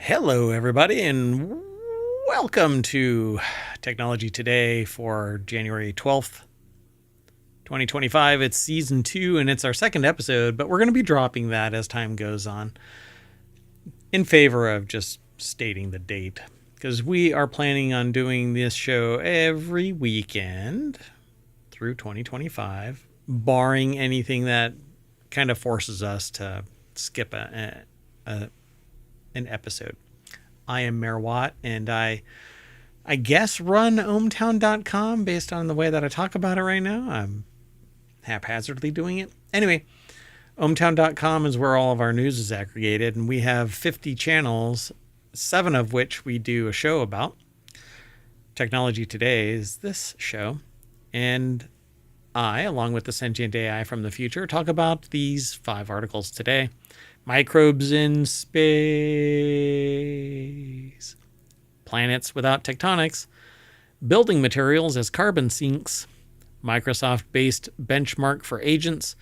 Hello, everybody, and welcome to Technology Today for January 12th, 2025. It's season 2, and it's our second episode, but we're going to be dropping that as time goes on in favor of just stating the date, because we are planning on doing this show every weekend through 2025, barring anything that kind of forces us to skip an episode. I am Mayor Watt, and I guess run ohmtown.com based on the way that I talk about it right now. I'm haphazardly doing it. Anyway, ohmtown.com is where all of our news is aggregated, and we have 50 channels, 7 of which we do a show about. Technology Today is this show, and I, along with the sentient AI from the future, talk about these 5 articles today. Microbes in space, planets without tectonics, building materials as carbon sinks, Microsoft-based benchmark for agents,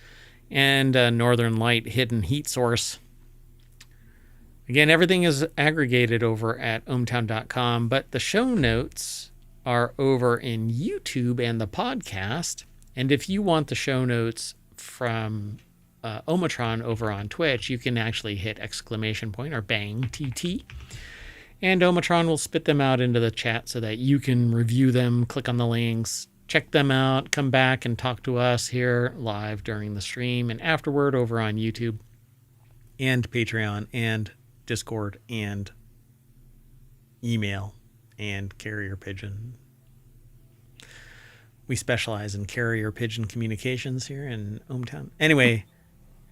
and a Northern Light hidden heat source. Again, everything is aggregated over at ohmtown.com, but the show notes are over in YouTube and the podcast. And if you want the show notes from Omatron over on Twitch, you can actually hit ! or bang TT, and Omatron will spit them out into the chat so that you can review them, click on the links, check them out, come back and talk to us here live during the stream and afterward over on YouTube and Patreon and Discord and email and carrier pigeon. We specialize in carrier pigeon communications here in Ohmtown. Anyway,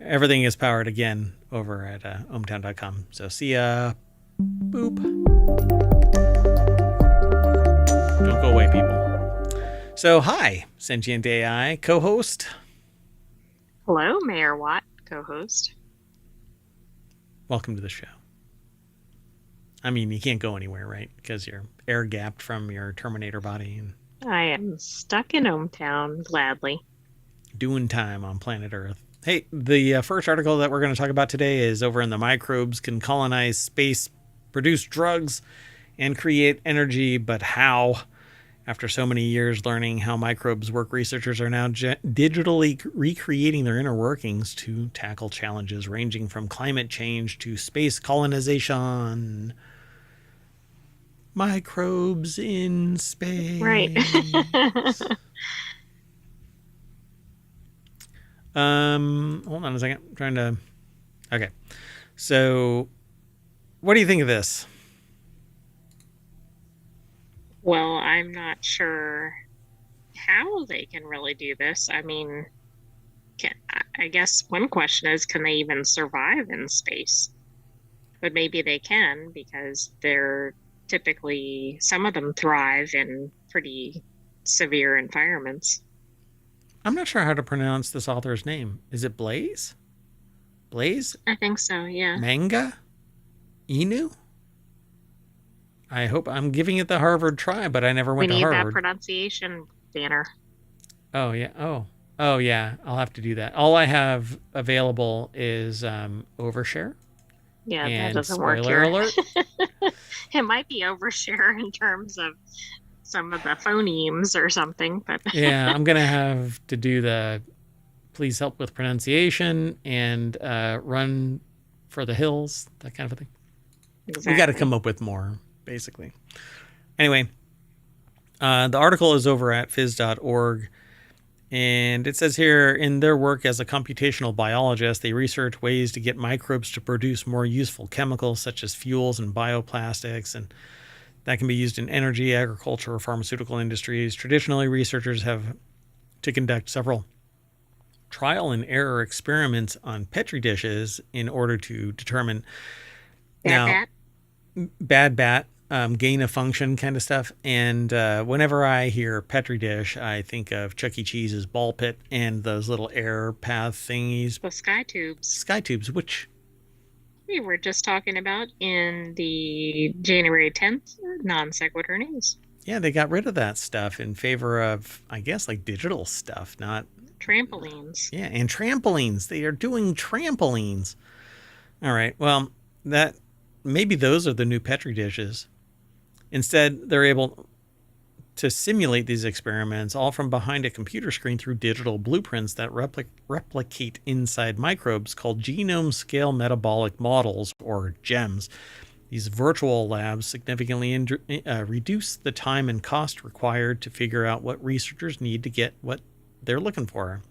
everything is powered again over at ohmtown.com. So see ya. Boop. Don't go away, people. So hi, Sentient AI co-host. Hello, Mayor Watt, co-host. Welcome to the show. I mean, you can't go anywhere, right? Because you're air-gapped from your Terminator body and I am stuck in Ohmtown, gladly. doing time on planet Earth. Hey, the first article that we're going to talk about today is over in the Microbes Can Colonize Space, Produce Drugs, and Create Energy, but how? After so many years learning how microbes work, researchers are now digitally recreating their inner workings to tackle challenges ranging from climate change to space colonization. Microbes in space. Right. Hold on a second. I'm trying to. Okay. So, what do you think of this? Well, I'm not sure how they can really do this. I mean, I guess one question is, can they even survive in space? But maybe they can, because they're typically, some of them thrive in pretty severe environments. I'm not sure how to pronounce this author's name. Is it Blaze? Blaze? I think so, yeah. Manga? Inu? I hope I'm giving it the Harvard try, but I never went to Harvard. We need that pronunciation banner. Oh, yeah. Oh, yeah. I'll have to do that. All I have available is Overshare. Yeah, and that doesn't work spoiler here. alert. It might be Overshare in terms of some of the phonemes or something, but Yeah, I'm going to have to do the please help with pronunciation and run for the hills, that kind of a thing. Exactly. We got to come up with more, basically. Anyway, the article is over at phys.org, and it says here, in their work as a computational biologist, they research ways to get microbes to produce more useful chemicals such as fuels and bioplastics, and that can be used in energy, agriculture, or pharmaceutical industries. Traditionally, researchers have to conduct several trial and error experiments on Petri dishes in order to determine Bad bat, gain of function kind of stuff. And whenever I hear Petri dish, I think of Chuck E. Cheese's ball pit and those little air path thingies. The sky tubes. Sky tubes, which We were just talking about in the January 10th Non Sequitur news. Yeah, they got rid of that stuff in favor of, I guess, like digital stuff, not Trampolines. Yeah, and trampolines. They are doing trampolines. All right. Well, that maybe those are the new Petri dishes. Instead, they're able to simulate these experiments all from behind a computer screen through digital blueprints that replicate inside microbes called genome-scale metabolic models, or GEMs. These virtual labs significantly reduce the time and cost required to figure out what researchers need to get what they're looking for.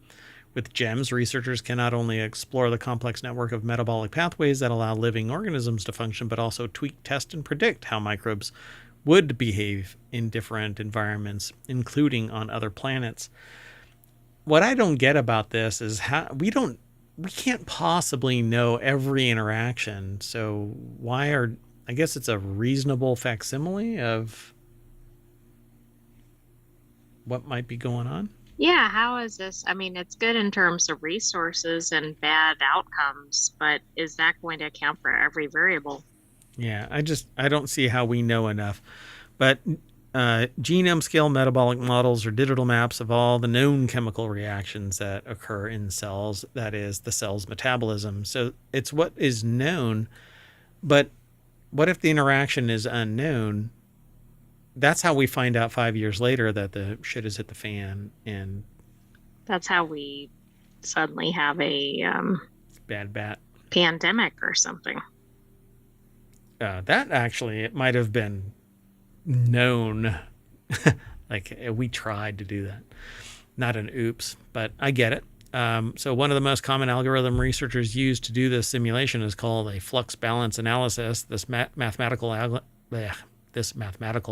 With GEMs, researchers can not only explore the complex network of metabolic pathways that allow living organisms to function, but also tweak, test, and predict how microbes would behave in different environments, including on other planets. What I don't get about this is how we can't possibly know every interaction. So I guess it's a reasonable facsimile of what might be going on. Yeah, how is this? I mean, it's good in terms of resources and bad outcomes, but is that going to account for every variable? Yeah, I don't see how we know enough. But genome scale metabolic models are digital maps of all the known chemical reactions that occur in cells, that is, the cell's metabolism. So it's what is known, but what if the interaction is unknown? That's how we find out 5 years later that the shit has hit the fan, and That's how we suddenly have a bad bat. pandemic or something. That actually, it might have been known. Like, we tried to do that. Not an oops, but I get it. So one of the most common algorithm researchers use to do this simulation is called a flux balance analysis. This mathematical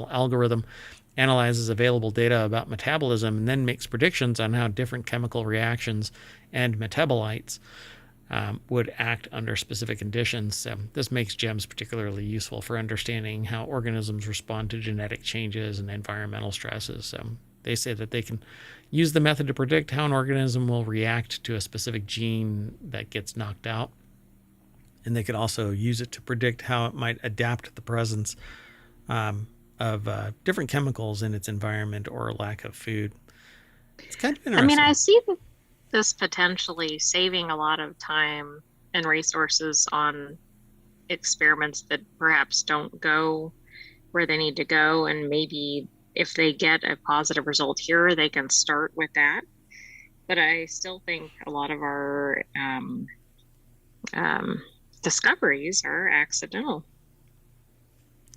algorithm analyzes available data about metabolism and then makes predictions on how different chemical reactions and metabolites would act under specific conditions. So this makes GEMs particularly useful for understanding how organisms respond to genetic changes and environmental stresses. They say that they can use the method to predict how an organism will react to a specific gene that gets knocked out. And they could also use it to predict how it might adapt to the presence of different chemicals in its environment or lack of food. It's kind of interesting. I mean, I see this potentially saving a lot of time and resources on experiments that perhaps don't go where they need to go. And maybe if they get a positive result here, they can start with that. But I still think a lot of our discoveries are accidental.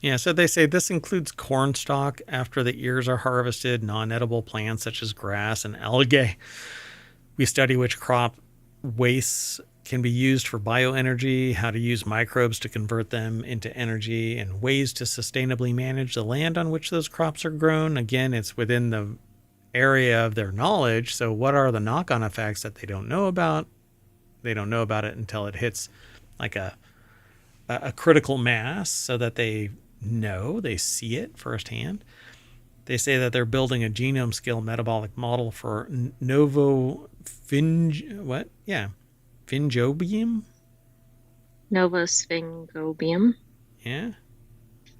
Yeah, so they say this includes corn stalk after the ears are harvested, non-edible plants such as grass and algae. We study which crop wastes can be used for bioenergy, how to use microbes to convert them into energy, and ways to sustainably manage the land on which those crops are grown. Again, it's within the area of their knowledge. So what are the knock-on effects that they don't know about? They don't know about it until it hits like a critical mass so that they see it firsthand. They say that they're building a genome-scale metabolic model for Fingobium? Novosfingobium. Yeah.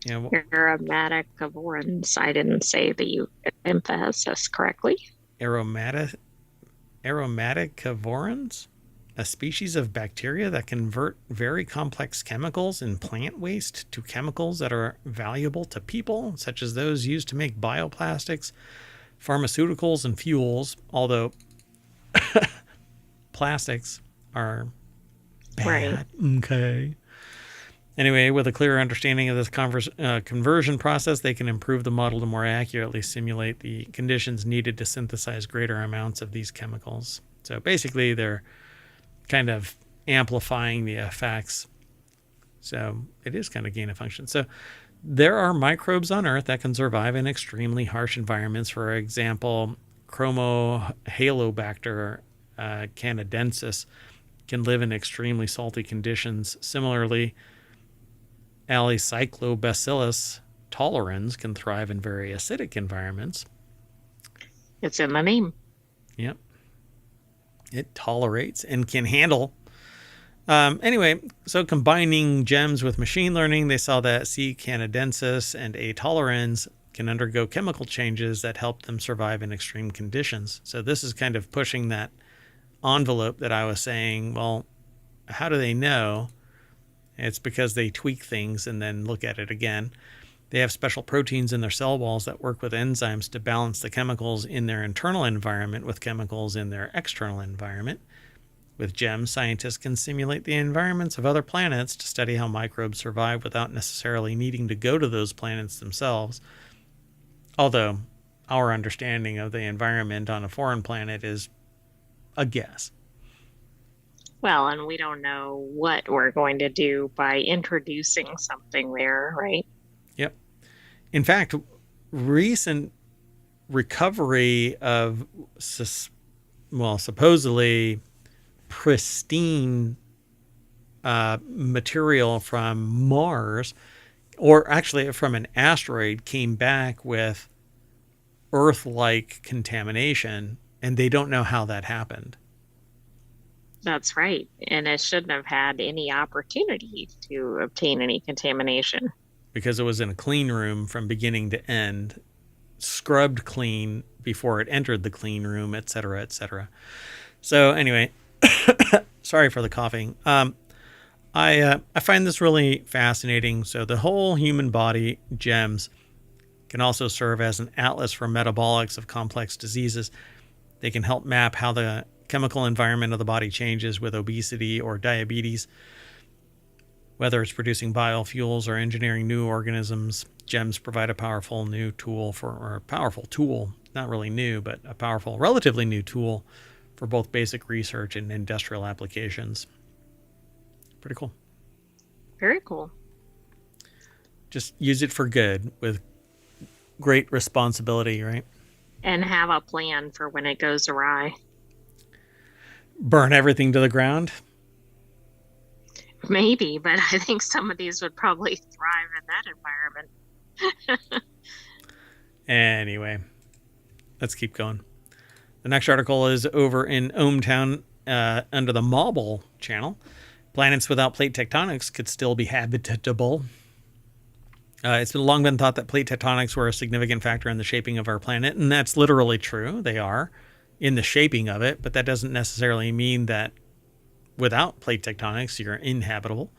Yeah. Aromaticavorans. I didn't say the emphasis correctly. Aromaticavorans? A species of bacteria that convert very complex chemicals in plant waste to chemicals that are valuable to people, such as those used to make bioplastics, pharmaceuticals, and fuels, although plastics are bad. Right. Okay. Anyway, with a clearer understanding of this conversion process, they can improve the model to more accurately simulate the conditions needed to synthesize greater amounts of these chemicals. So basically, they're kind of amplifying the effects. So it is kind of gain of function. So there are microbes on Earth that can survive in extremely harsh environments. For example, Chromohalobacter canadensis can live in extremely salty conditions. Similarly, Alicyclobacillus tolerans can thrive in very acidic environments. It's in the name. Yep. It tolerates and can handle. Anyway, so combining GEMs with machine learning, they saw that C. canadensis and A. tolerans can undergo chemical changes that help them survive in extreme conditions. So this is kind of pushing that envelope that I was saying, well, how do they know? It's because they tweak things and then look at it again. They have special proteins in their cell walls that work with enzymes to balance the chemicals in their internal environment with chemicals in their external environment. With GEMS, scientists can simulate the environments of other planets to study how microbes survive without necessarily needing to go to those planets themselves. Although, our understanding of the environment on a foreign planet is a guess. Well, and we don't know what we're going to do by introducing something there, right? Yep. In fact, recent recovery of supposedly pristine material from Mars, or actually from an asteroid, came back with Earth-like contamination, and they don't know how that happened. That's right. And it shouldn't have had any opportunity to obtain any contamination. Because it was in a clean room from beginning to end, scrubbed clean before it entered the clean room, etc., etc. So anyway, sorry for the coughing. I find this really fascinating. So the whole human body, GEMS, can also serve as an atlas for metabolics of complex diseases. They can help map how the chemical environment of the body changes with obesity or diabetes. Whether it's producing biofuels or engineering new organisms, GEMS provide a powerful tool, not really new, but a powerful, relatively new tool for both basic research and industrial applications. Pretty cool. Very cool. Just use it for good with great responsibility, right? And have a plan for when it goes awry. Burn everything to the ground. Maybe, but I think some of these would probably thrive in that environment. Anyway, let's keep going. The next article is over in ohmTown under the Mobile channel. Planets without plate tectonics could still be habitable. It's long been thought that plate tectonics were a significant factor in the shaping of our planet, and that's literally true. They are in the shaping of it, but that doesn't necessarily mean that without plate tectonics, you're inhabitable.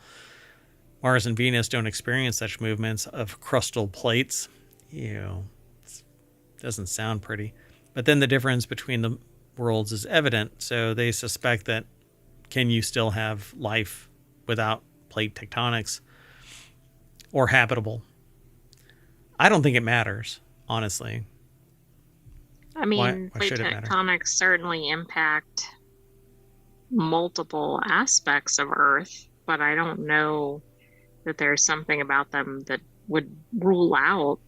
Mars and Venus don't experience such movements of crustal plates. Doesn't sound pretty. But then the difference between the worlds is evident, so they suspect that can you still have life without plate tectonics or habitable? I don't think it matters, honestly. I mean, Why plate should it matter? tectonics certainly impact multiple aspects of Earth, but I don't know that there's something about them that would rule out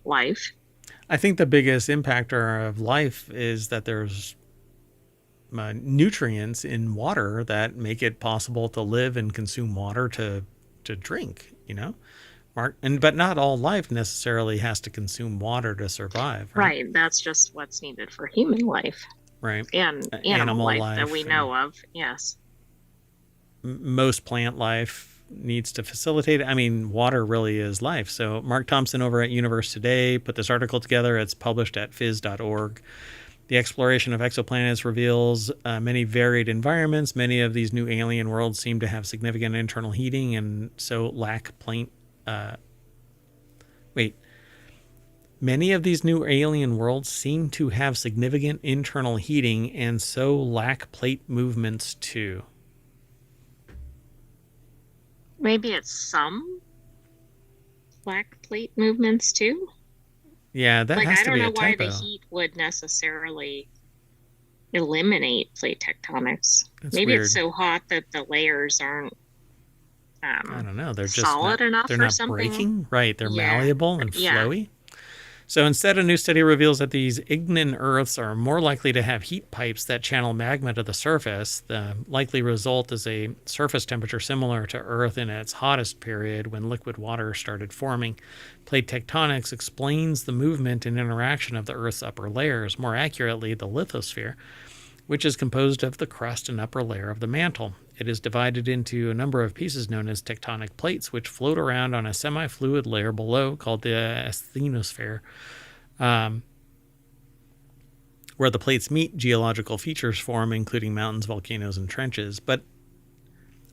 life. I think the biggest impactor of life is that there's nutrients in water that make it possible to live and consume water to drink, but not all life necessarily has to consume water to survive. Right. That's just what's needed for human life. Right. And animal life that we know of. Yes. Most plant life needs to facilitate it. I mean, water really is life. So Mark Thompson over at Universe Today put this article together. It's published at phys.org. The exploration of exoplanets reveals many varied environments. Many of these new alien worlds seem to have significant internal heating and so lack plate. Many of these new alien worlds seem to have significant internal heating and so lack plate movements too. Maybe it's some lack plate movements too. Yeah, that has to be a typo. I don't know why the heat would necessarily eliminate plate tectonics. Maybe weird. It's so hot that the layers aren't I don't know. They're just solid enough they're or not something. breaking. Right. They're malleable and flowy. Yeah. So instead, a new study reveals that these igneous Earths are more likely to have heat pipes that channel magma to the surface. The likely result is a surface temperature similar to Earth in its hottest period when liquid water started forming. Plate tectonics explains the movement and interaction of the Earth's upper layers, more accurately, the lithosphere, which is composed of the crust and upper layer of the mantle. It is divided into a number of pieces known as tectonic plates, which float around on a semi-fluid layer below called the asthenosphere. Where the plates meet, geological features form, including mountains, volcanoes, and trenches. But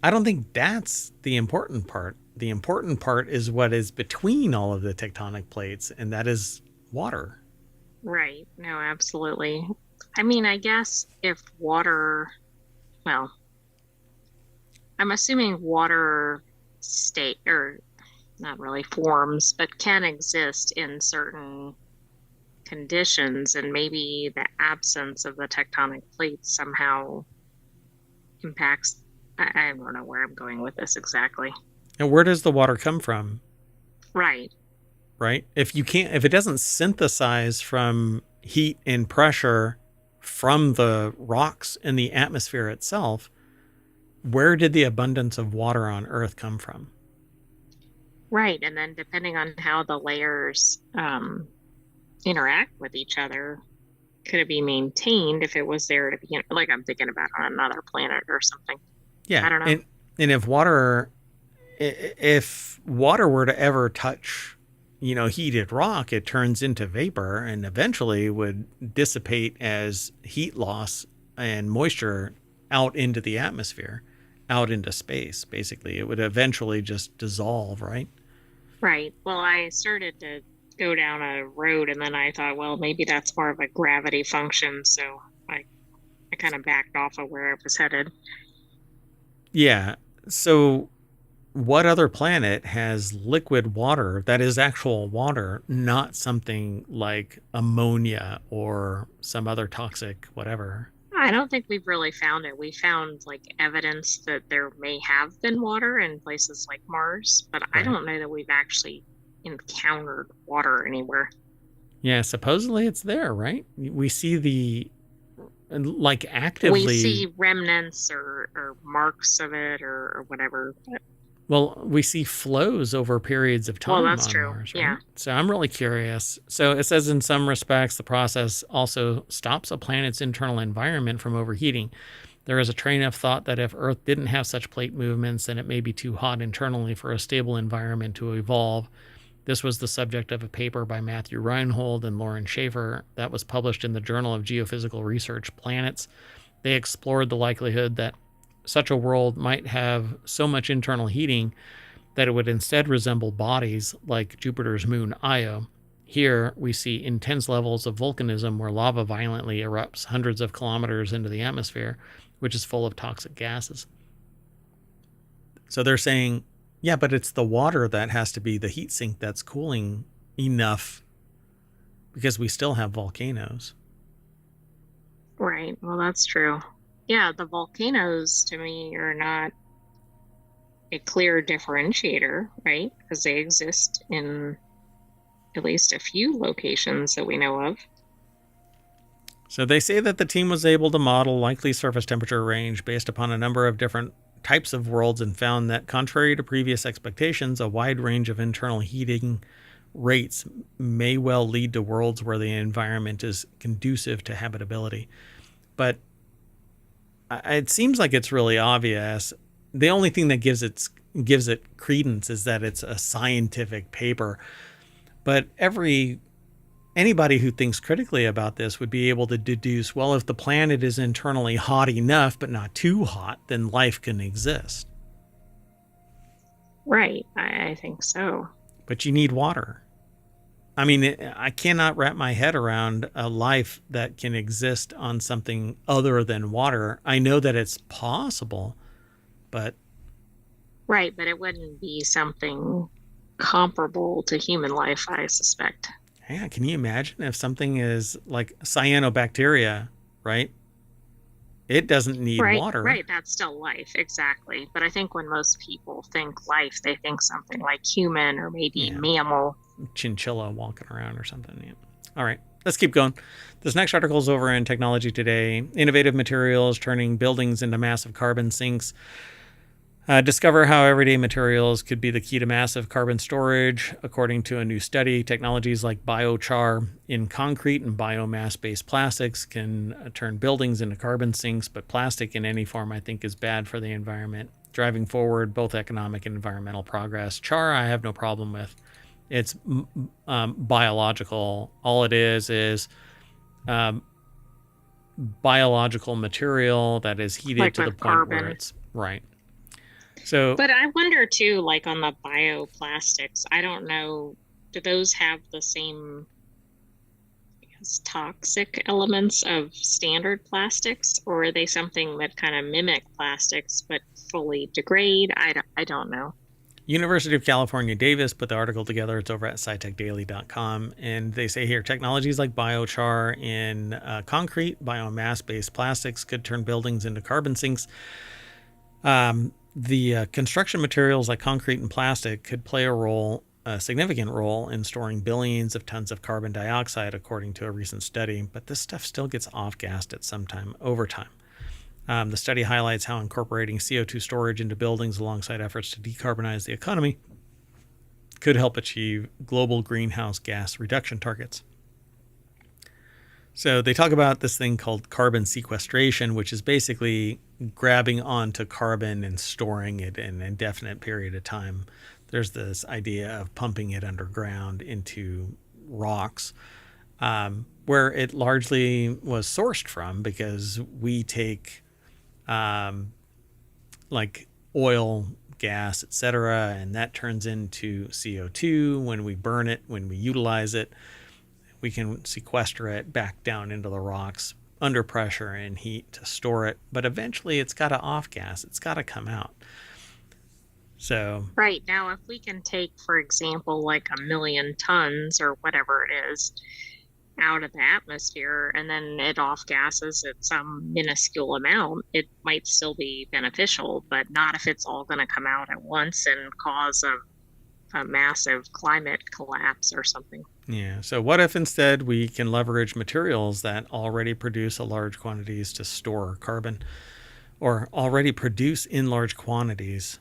I don't think that's the important part. The important part is what is between all of the tectonic plates, and that is water. Right. No, absolutely. I mean, I guess if water, well, I'm assuming water state or not really forms, but can exist in certain conditions, and maybe the absence of the tectonic plates somehow impacts. I don't know where I'm going with this exactly. And where does the water come from? Right. Right? If it doesn't synthesize from heat and pressure from the rocks in the atmosphere itself, where did the abundance of water on Earth come from? Right. And then depending on how the layers interact with each other, could it be maintained if it was there to begin? Like I'm thinking about on another planet or something. Yeah, I don't know. and if water were to ever touch, heated rock, it turns into vapor and eventually would dissipate as heat loss and moisture out into the atmosphere, out into space. Basically, it would eventually just dissolve, right? Right. Well, I started to go down a road and then I thought, well, maybe that's more of a gravity function. So I kind of backed off of where I was headed. Yeah. So what other planet has liquid water that is actual water, not something like ammonia or some other toxic whatever? I don't think we've really found it. We found like evidence that there may have been water in places like Mars, but I Right. don't know that we've actually encountered water anywhere. Yeah, supposedly it's there, right? We see the like We actively, see remnants or marks of it or whatever. But, well, we see flows over periods of well, time that's on true. Mars, right? Yeah. So I'm really curious. So it says in some respects the process also stops a planet's internal environment from overheating. There is a train of thought that if Earth didn't have such plate movements, then it may be too hot internally for a stable environment to evolve. This was the subject of a paper by Matthew Reinhold and Lauren Schaefer that was published in the Journal of Geophysical Research Planets. They explored the likelihood that such a world might have so much internal heating that it would instead resemble bodies like Jupiter's moon Io. Here, we see intense levels of volcanism where lava violently erupts hundreds of kilometers into the atmosphere, which is full of toxic gases. So they're saying, yeah, but it's the water that has to be the heat sink that's cooling enough because we still have volcanoes. Right. Well, that's true. Yeah, the volcanoes to me are not a clear differentiator, right? Because they exist in at least a few locations that we know of. So they say that the team was able to model likely surface temperature range based upon a number of different types of worlds and found that, contrary to previous expectations, a wide range of internal heating rates may well lead to worlds where the environment is conducive to habitability. But it seems like it's really obvious. The only thing that gives it credence is that it's a scientific paper. But anybody who thinks critically about this would be able to deduce, well, if the planet is internally hot enough but not too hot, then life can exist. Right. I think so. But you need water. I mean, I cannot wrap my head around a life that can exist on something other than water. I know that it's possible, but Right, but it wouldn't be something comparable to human life, I suspect. yeah, can you imagine if something is like cyanobacteria, right? It doesn't need Right, water. right. That's still life, exactly. But I think when most people think life, they think something like human or maybe Yeah, mammal. chinchilla walking around or something. Yeah. All right, let's keep going. This next article is over in Technology Today. Innovative materials turning buildings into massive carbon sinks. Discover how everyday materials could be the key to massive carbon storage. According to a new study, technologies like biochar in concrete and biomass-based plastics can turn buildings into carbon sinks, but plastic in any form, I think, is bad for the environment, driving forward both economic and environmental progress. Char, I have no problem with. It's biological. All it is um, biological material that is heated Like to the with point where carbon. it's right. So But I wonder too, like on the bioplastics, I don't know, do those have the same toxic elements of standard plastics, or are they something that kind of mimic plastics but fully degrade? I don't know. University of California, Davis put the article together. It's over at scitechdaily.com. And they say here technologies like biochar in concrete, biomass based plastics could turn buildings into carbon sinks. The construction materials like concrete and plastic could play a significant role in storing billions of tons of carbon dioxide, according to a recent study. But this stuff still gets off gassed at some time over time. The study highlights how incorporating CO2 storage into buildings alongside efforts to decarbonize the economy could help achieve global greenhouse gas reduction targets. So they talk about this thing called carbon sequestration, which is basically grabbing onto carbon and storing it in an indefinite period of time. There's this idea of pumping it underground into rocks, where it largely was sourced from because we take like oil, gas, etc., and that turns into CO2 when we burn it, when we utilize it. We can sequester it back down into the rocks under pressure and heat to store it, but eventually it's got to off gas. It's got to come out. So, Right. Now, if we can take, for example, like 1 million tons or whatever it is out of the atmosphere and then it off gases at some minuscule amount, it might still be beneficial, but not if it's all going to come out at once and cause a massive climate collapse or something. yeah. So, what if instead we can leverage materials that already produce a large quantities to store carbon or already produce in large quantities?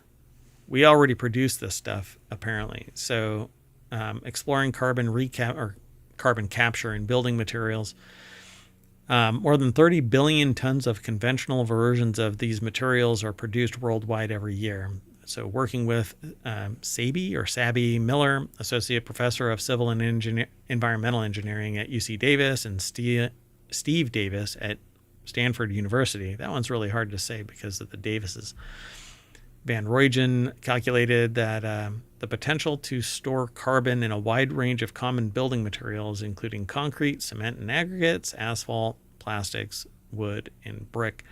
We already produce this stuff, apparently. So, exploring carbon capture in building materials. More than 30 billion tons of conventional versions of these materials are produced worldwide every year. So, working with Sabi Miller, Associate Professor of Civil and Environmental Engineering at UC Davis, and Steve Davis at Stanford University. That one's really hard to say because of the Davises. Van Rooyen calculated that the potential to store carbon in a wide range of common building materials, including concrete, cement and aggregates, asphalt, plastics, wood, and brick.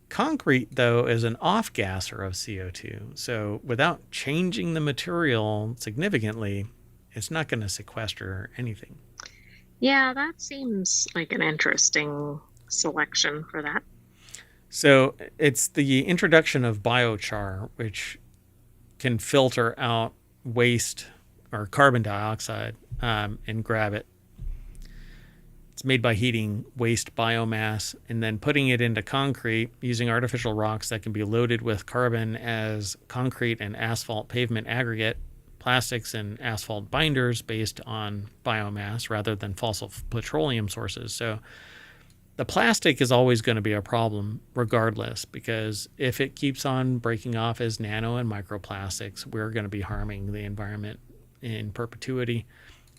Concrete, though, is an off-gasser of CO2. So without changing the material significantly, it's not going to sequester anything. Yeah, that seems like an interesting selection for that. So it's the introduction of biochar, which can filter out waste or carbon dioxide and grab it. It's made by heating waste biomass and then putting it into concrete using artificial rocks that can be loaded with carbon as concrete and asphalt pavement aggregate, plastics and asphalt binders based on biomass rather than fossil petroleum sources. So the plastic is always going to be a problem regardless, because if it keeps on breaking off as nano and microplastics, we're going to be harming the environment in perpetuity.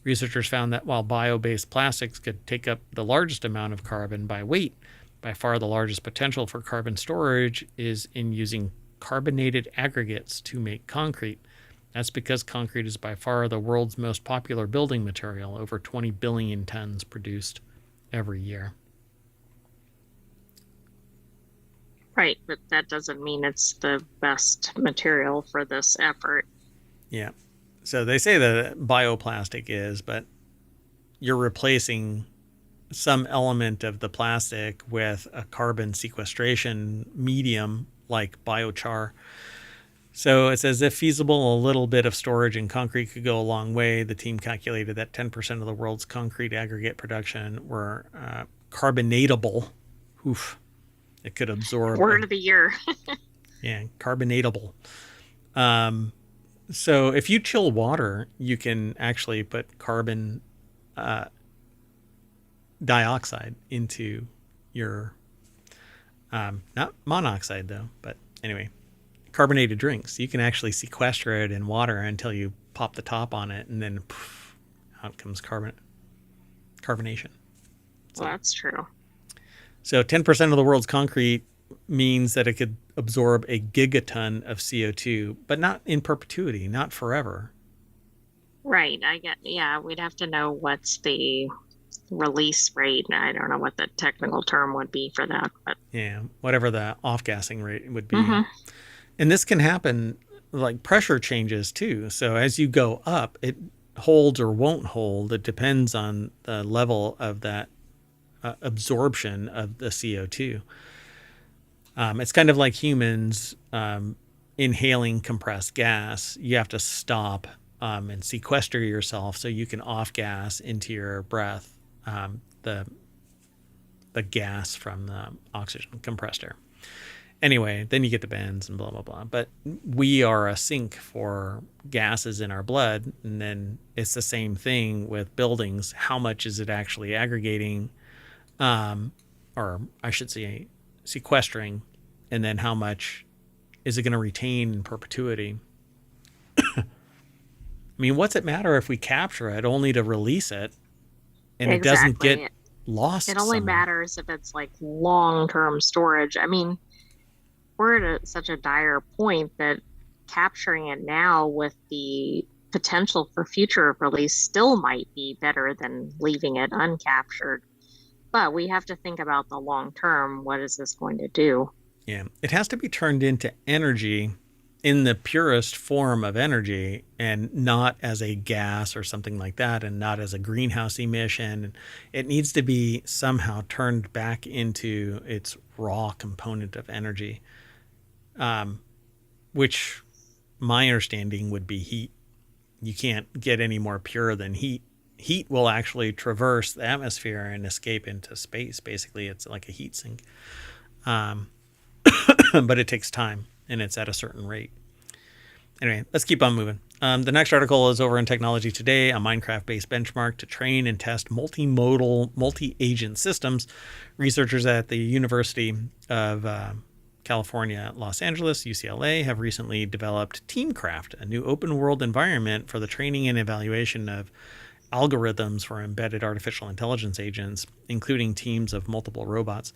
Researchers found that while bio-based plastics could take up the largest amount of carbon by weight, by far the largest potential for carbon storage is in using carbonated aggregates to make concrete. That's because concrete is by far the world's most popular building material, over 20 billion tons produced every year. Right, but that doesn't mean it's the best material for this effort. Yeah. So they say that bioplastic is, but you're replacing some element of the plastic with a carbon sequestration medium like biochar. So it says if feasible, a little bit of storage in concrete could go a long way. The team calculated that 10% of the world's concrete aggregate production were carbonatable. Oof. It could absorb. Word of the year. Yeah, carbonatable. So if you chill water, you can actually put carbon dioxide into your, not monoxide though, but anyway, carbonated drinks. You can actually sequester it in water until you pop the top on it, and then poof, out comes carbonation. Well, that's true. So 10% of the world's concrete means that it could absorb a gigaton of CO2, but not in perpetuity, not forever. Right. Yeah, we'd have to know what's the release rate. I don't know what the technical term would be for that, but Yeah, whatever the off-gassing rate would be. hmm And this can happen like pressure changes too. So as you go up, it holds or won't hold. It depends on the level of that absorption of the CO2. It's kind of like humans inhaling compressed gas. You have to stop and sequester yourself so you can off gas into your breath the gas from the oxygen compressed air. Anyway, then you get the bends and blah blah blah. But we are a sink for gases in our blood, and then it's the same thing with buildings. How much is it actually aggregating, or I should say, sequestering, and then how much is it going to retain in perpetuity? I mean, what's it matter if we capture it only to release it, and it doesn't get exactly. It lost only somewhere? matters if it's like long-term storage. I mean, we're at such a dire point that capturing it now with the potential for future release still might be better than leaving it uncaptured. But we have to think about the long term. What is this going to do? Yeah, it has to be turned into energy in the purest form of energy and not as a gas or something like that and not as a greenhouse emission. It needs to be somehow turned back into its raw component of energy, which my understanding would be heat. You can't get any more pure than heat. Heat will actually traverse the atmosphere and escape into space. Basically, it's like a heat sink. But it takes time and it's at a certain rate. Anyway, let's keep on moving. The next article is over in Technology Today, a Minecraft-based benchmark to train and test multimodal, multi-agent systems. Researchers at the University of California, Los Angeles, UCLA, have recently developed TeamCraft, a new open-world environment for the training and evaluation of algorithms for embedded artificial intelligence agents, including teams of multiple robots.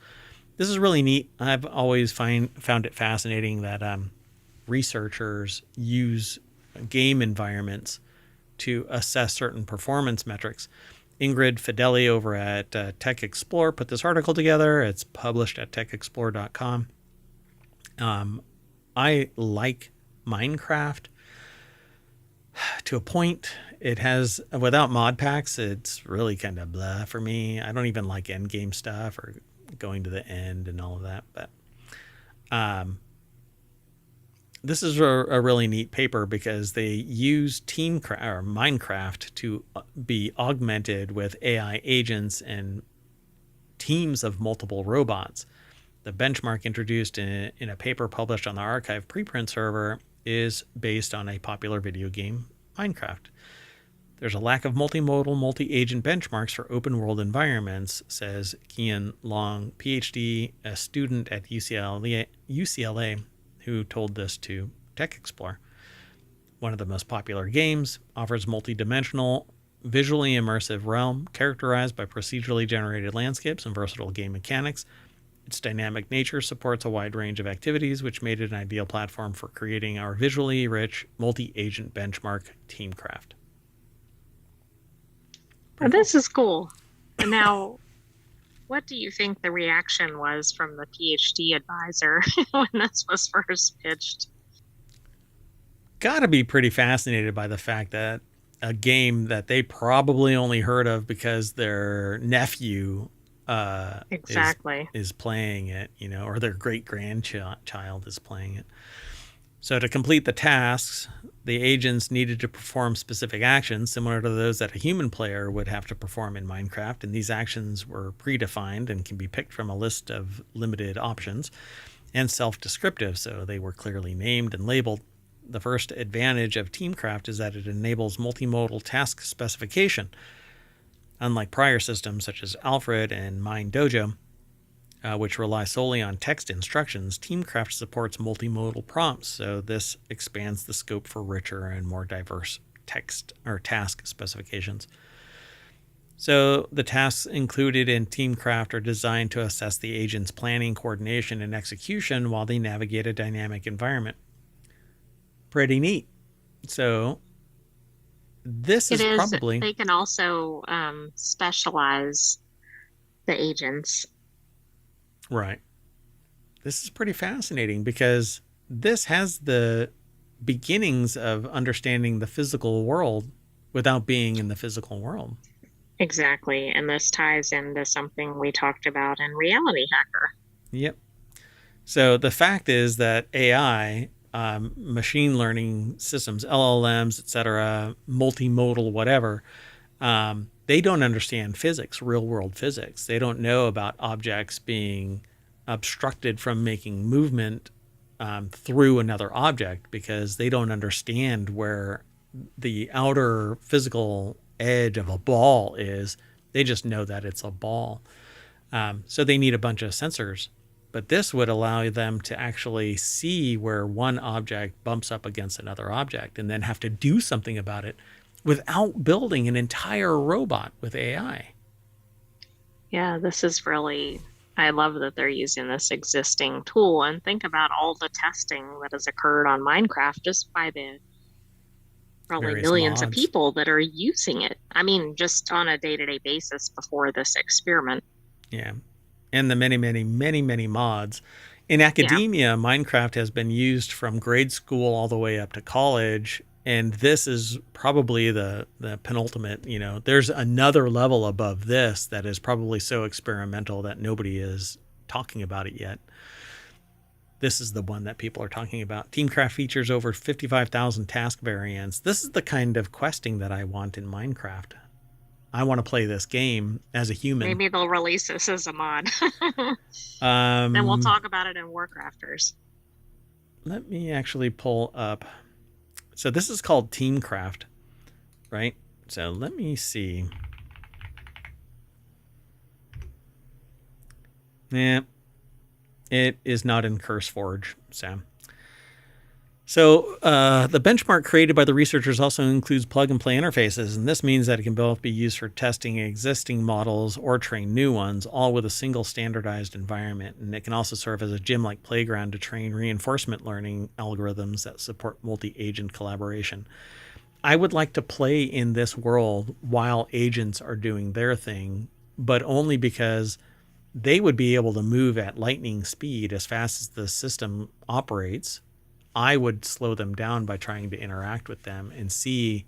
This is really neat. I've always found it fascinating that researchers use game environments to assess certain performance metrics. Ingrid Fideli over at Tech Explore put this article together. It's published at techexplore.com. I like Minecraft to a point. It has, without mod packs, it's really kind of blah for me. I don't even like end game stuff or going to the end and all of that. But this is a really neat paper because they use Minecraft to be augmented with AI agents and teams of multiple robots. The benchmark introduced in a paper published on the archive preprint server is based on a popular video game, Minecraft. There's a lack of multimodal, multi-agent benchmarks for open-world environments, says Kian Long, PhD, a student at UCLA, who told this to TechExplore. One of the most popular games offers multi-dimensional, visually immersive realm characterized by procedurally generated landscapes and versatile game mechanics. Its dynamic nature supports a wide range of activities, which made it an ideal platform for creating our visually rich, multi-agent benchmark TeamCraft. Well, this is cool. And now, what do you think the reaction was from the PhD advisor when this was first pitched? Gotta be pretty fascinated by the fact that a game that they probably only heard of because their nephew Exactly. is playing it, or their great grandchild is playing it. So to complete the tasks, the agents needed to perform specific actions similar to those that a human player would have to perform in Minecraft, and these actions were predefined and can be picked from a list of limited options and self-descriptive, so they were clearly named and labeled. The first advantage of TeamCraft is that it enables multimodal task specification. Unlike prior systems such as Alfred and MineDojo, which rely solely on text instructions, TeamCraft supports multimodal prompts, so this expands the scope for richer and more diverse text or task specifications. So the tasks included in Teamcraft are designed to assess the agent's planning, coordination, and execution while they navigate a dynamic environment. Pretty neat. So this It is is, probably they can also specialize the agents. right. This is pretty fascinating because this has the beginnings of understanding the physical world without being in the physical world. Exactly. And this ties into something we talked about in Reality Hacker. Yep. So the fact is that AI, machine learning systems, LLMs, etc., multimodal, whatever, they don't understand physics, real world physics. They don't know about objects being obstructed from making movement through another object because they don't understand where the outer physical edge of a ball is. They just know that it's a ball. So they need a bunch of sensors. But this would allow them to actually see where one object bumps up against another object and then have to do something about it without building an entire robot with AI. Yeah, this is really, I love that they're using this existing tool and think about all the testing that has occurred on Minecraft just by the probably Various millions of mods. people that are using it. I mean, just on a day-to-day basis before this experiment. Yeah. And the many, many, many, many mods. In Yeah. academia, Minecraft has been used from grade school all the way up to college. And this is probably the penultimate, there's another level above this that is probably so experimental that nobody is talking about it yet. This is the one that people are talking about. Teamcraft features over 55,000 task variants. This is the kind of questing that I want in Minecraft. I want to play this game as a human. Maybe they'll release this as a mod. Then we'll Um, talk about it in WarCrafters. Let me actually pull up. So this is called Teamcraft, right? So let me see. Yeah, it is not in CurseForge. So the benchmark created by the researchers also includes plug-and-play interfaces, and this means that it can both be used for testing existing models or train new ones, all with a single standardized environment. And it can also serve as a gym-like playground to train reinforcement learning algorithms that support multi-agent collaboration. I would like to play in this world while agents are doing their thing, but only because they would be able to move at lightning speed as fast as the system operates. I would slow them down by trying to interact with them and see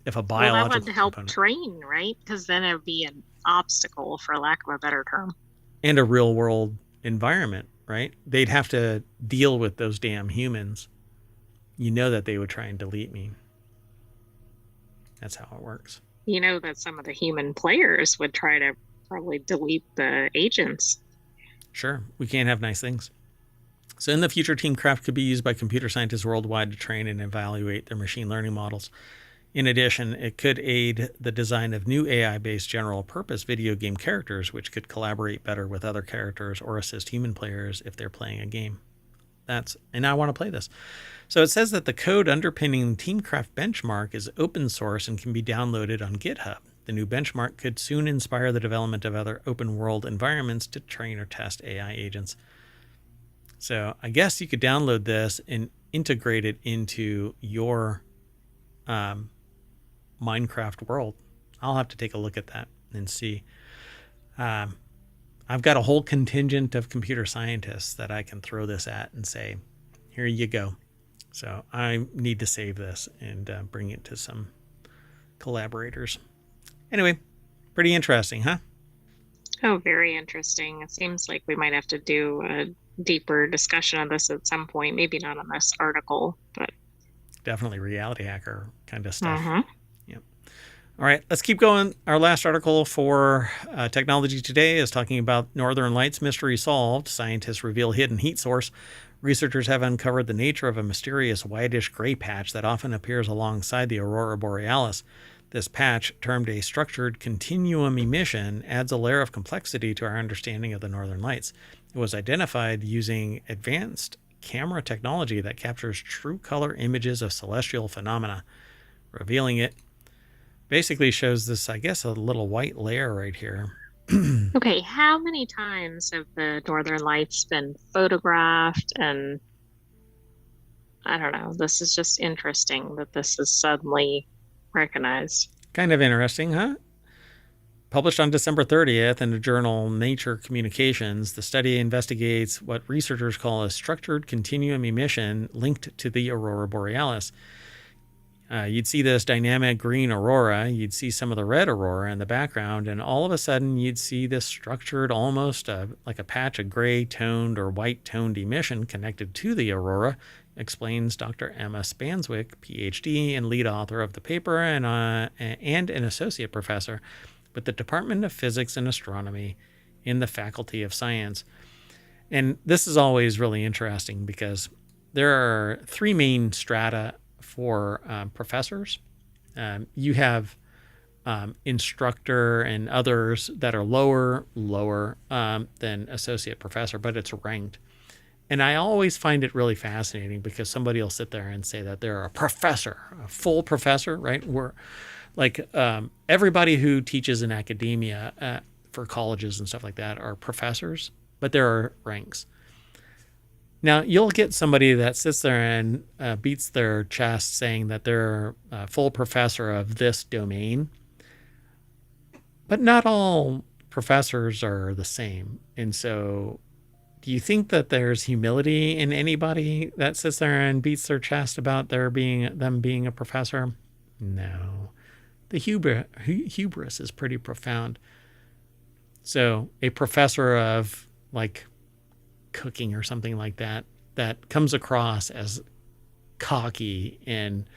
if a Well, that would biological help component train, right? Because then it would be an obstacle, for lack of a better term. and a real world environment, right? They'd have to deal with those damn humans. You know that they would try and delete me. That's how it works. You know that some of the human players would try to probably delete the agents. Sure, we can't have nice things. So in the future, Teamcraft could be used by computer scientists worldwide to train and evaluate their machine learning models. In addition, it could aid the design of new AI-based general-purpose video game characters, which could collaborate better with other characters or assist human players if they're playing a game. And I want to play this. So it says that the code underpinning Teamcraft benchmark is open source and can be downloaded on GitHub. The new benchmark could soon inspire the development of other open world environments to train or test AI agents. So I guess you could download this and integrate it into your Minecraft world. I'll have to take a look at that and see. I've got a whole contingent of computer scientists that I can throw this at and say, here you go. So I need to save this and bring it to some collaborators. Anyway, pretty interesting, huh? Oh, very interesting. It seems like we might have to do a deeper discussion on this at some point. Maybe not on this article, but Definitely reality hacker kind of stuff. uh-huh. Yep. All right, let's keep going. Our last article for Technology Today is talking about Northern Lights mystery solved. Scientists reveal hidden heat source. Researchers have uncovered the nature of a mysterious whitish gray patch that often appears alongside the aurora borealis. This patch, termed a structured continuum emission, adds a layer of complexity to our understanding of the Northern Lights. It was identified using advanced camera technology that captures true color images of celestial phenomena. Revealing it Basically shows this, I guess, a little white layer right here. Okay, how many times have the Northern Lights been photographed? And I don't know, this is just interesting that this is suddenly recognized. Kind of interesting, huh? Published on December 30th in the journal Nature Communications, the study investigates what researchers call a structured continuum emission linked to the aurora borealis. You'd see this dynamic green aurora, you'd see some of the red aurora in the background, and all of a sudden you'd see this structured, almost like a patch of gray toned or white toned emission connected to the aurora, explains Dr. Emma Spanswick, PhD and lead author of the paper and an associate professor with the Department of Physics and Astronomy in the Faculty of Science. And this is always really interesting because there are three main strata for professors. You have instructor and others that are lower than associate professor, but it's ranked. And I always find it really fascinating because somebody will sit there and say that they're a professor, a full professor, right? We're like everybody who teaches in academia for colleges and stuff like that are professors, but there are ranks. Now, you'll get somebody that sits there and beats their chest saying that they're a full professor of this domain, but not all professors are the same. And so do you think that there's humility in anybody that sits there and beats their chest about them being a professor? No. The hubris is pretty profound. So a professor of like cooking or something like that comes across as cocky and,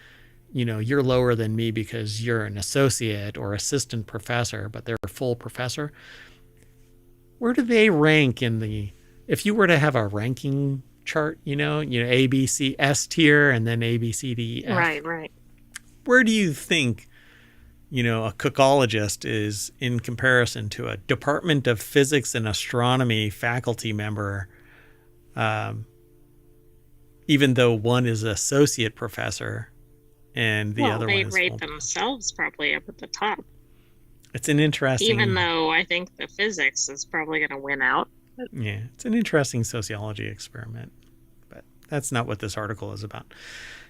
you know, you're lower than me because you're an associate or assistant professor, but they're a full professor. Where do they rank if you were to have a ranking chart, you know, A, B, C, S tier, and then A, B, C, D, F. Right. Where do you think, you know, a cookologist is in comparison to a Department of Physics and Astronomy faculty member, even though one is associate professor and the other one is they rate themselves probably up at the top. It's an interesting... Even though I think the physics is probably going to win out. Yeah, it's an interesting sociology experiment, but that's not what this article is about.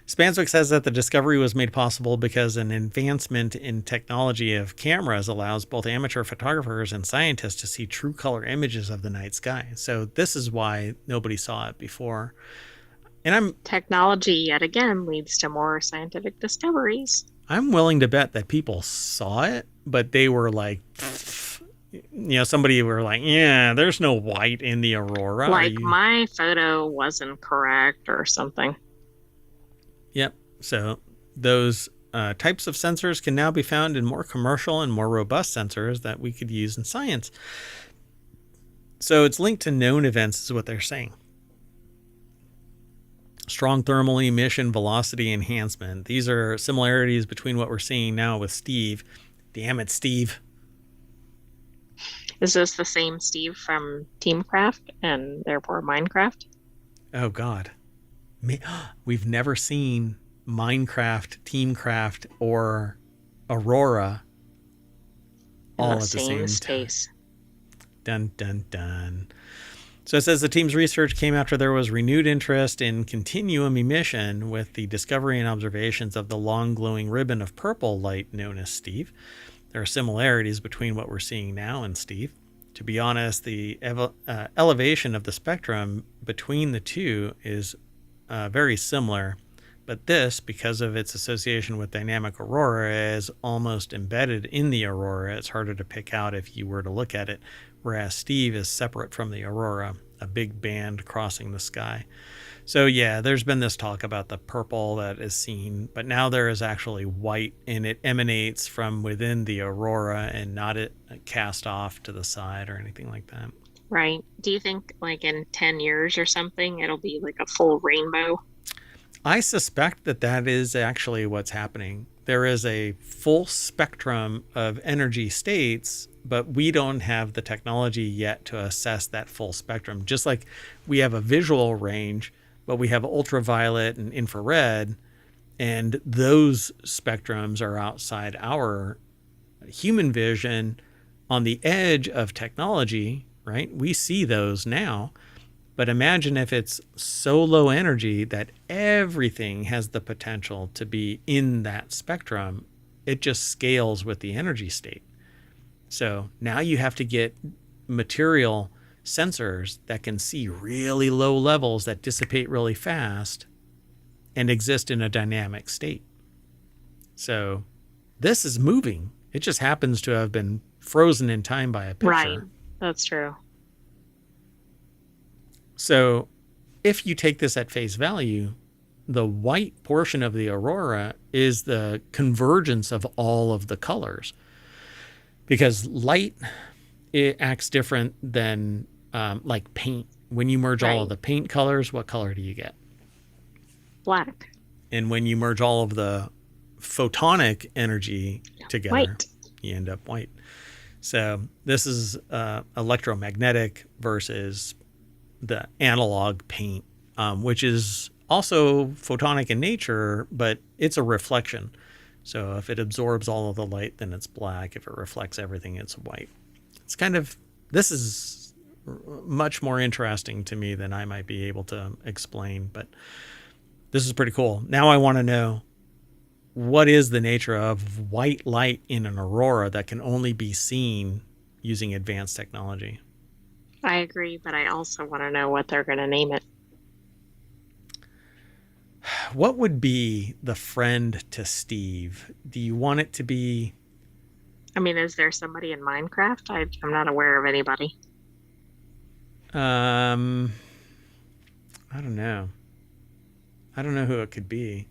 Spanswick says that the discovery was made possible because an advancement in technology of cameras allows both amateur photographers and scientists to see true color images of the night sky. So this is why nobody saw it before. And technology yet again leads to more scientific discoveries. I'm willing to bet that people saw it, but they were like, you know, somebody were like, yeah, there's no white in the aurora. Like my photo wasn't correct or something. Yep. So those types of sensors can now be found in more commercial and more robust sensors that we could use in science. So it's linked to known events is what they're saying. Strong thermal emission velocity enhancement. These are similarities between what we're seeing now with Steve. Damn it, Steve. Is this the same Steve from Teamcraft and therefore Minecraft? Oh, God. We've never seen Minecraft, Teamcraft, or Aurora all at the same space. Dun, dun, dun. So it says the team's research came after there was renewed interest in continuum emission with the discovery and observations of the long glowing ribbon of purple light known as Steve. There are similarities between what we're seeing now and Steve. To be honest, the elevation of the spectrum between the two is very similar, but this, because of its association with dynamic aurora, is almost embedded in the aurora. It's harder to pick out if you were to look at it, whereas Steve is separate from the aurora, a big band crossing the sky. So yeah, there's been this talk about the purple that is seen, but now there is actually white, and it emanates from within the aurora and not it cast off to the side or anything like that. Right. Do you think like in 10 years or something, it'll be like a full rainbow? I suspect that is actually what's happening. There is a full spectrum of energy states, but we don't have the technology yet to assess that full spectrum. Just like we have a visual range, but we have ultraviolet and infrared, And those spectrums are outside our human vision on the edge of technology, right? We see those now. But imagine if it's so low energy that everything has the potential to be in that spectrum. It just scales with the energy state. So now you have to get material sensors that can see really low levels that dissipate really fast and exist in a dynamic state. So this is moving. It just happens to have been frozen in time by a picture. Right. That's true. So if you take this at face value, the white portion of the aurora is the convergence of all of the colors. Because light, it acts different than like paint. When you merge all of the paint colors, what color do you get? Black. And when you merge all of the photonic energy together, white. You end up white. So this is electromagnetic versus the analog paint, which is also photonic in nature, but it's a reflection. So if it absorbs all of the light, then it's black. If it reflects everything, it's white. It's kind of, this is much more interesting to me than I might be able to explain, but this is pretty cool. Now I want to know, what is the nature of white light in an aurora that can only be seen using advanced technology? I agree, but I also want to know what they're going to name it. What would be the friend to Steve? Do you want it to be... I mean, is there somebody in Minecraft? I'm not aware of anybody. I don't know. I don't know who it could be.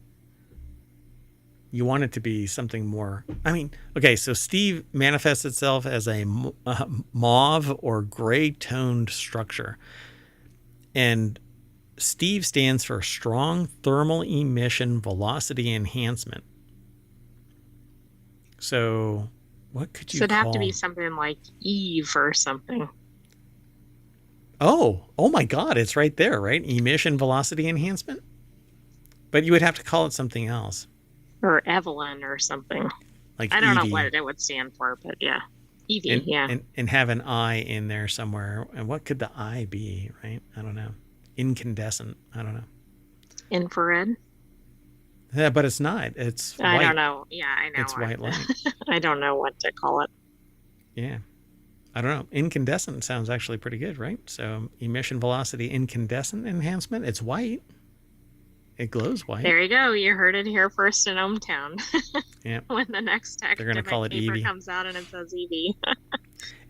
You want it to be something more... I mean, okay, so Steve manifests itself as a mauve or gray-toned structure. And Steve stands for Strong Thermal Emission Velocity Enhancement. So what could you call... So it'd have to be something like Eve or something. Oh my God, it's right there, right? Emission Velocity Enhancement? But you would have to call it something else. Or Evelyn or something. Like I don't Evie. know what it would stand for, but yeah. Evie, yeah. And have an I in there somewhere. And what could the I be, right? I don't know. Incandescent. I don't know. Infrared? Yeah, but it's not. It's white. I don't know. Yeah, I know. It's white light. I don't know what to call it. Yeah. I don't know. Incandescent sounds actually pretty good, right? So emission velocity incandescent enhancement. It's white. It glows white. There you go. You heard it here first in ohmTown. Yeah. When the next They're going to call it paper Evie. comes out and it says Evie.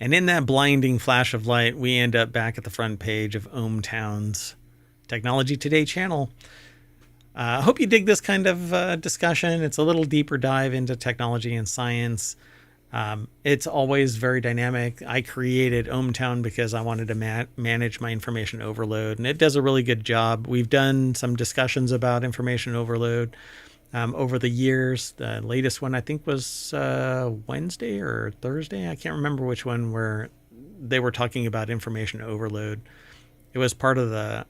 And in that blinding flash of light, we end up back at the front page of ohmTown's Technology Today channel. I hope you dig this kind of discussion. It's a little deeper dive into technology and science. It's always very dynamic. I created ohmTown because I wanted to manage my information overload, and it does a really good job. We've done some discussions about information overload over the years. The latest one, I think, was Wednesday or Thursday. I can't remember which one, where they were talking about information overload. It was part of the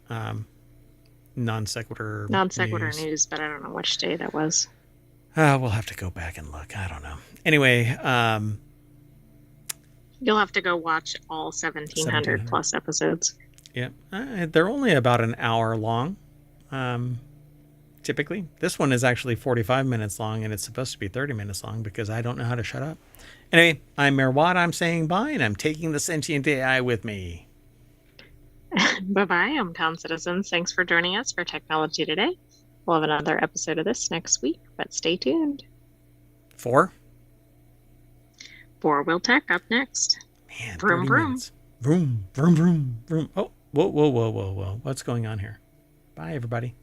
Non Sequitur news, but I don't know which day that was. We'll have to go back and look. I don't know. Anyway, you'll have to go watch all 1,700 plus episodes. Yeah, they're only about an hour long. Typically, this one is actually 45 minutes long, and it's supposed to be 30 minutes long because I don't know how to shut up. Anyway, I'm Mayor Watt. I'm saying bye, and I'm taking the sentient AI with me. Bye-bye, ohmTown citizens. Thanks for joining us for Technology Today. We'll have another episode of this next week, but stay tuned. FourWheelTech up next. Man, vroom, vroom. Vroom, vroom, vroom, vroom. Oh, whoa. What's going on here? Bye, everybody.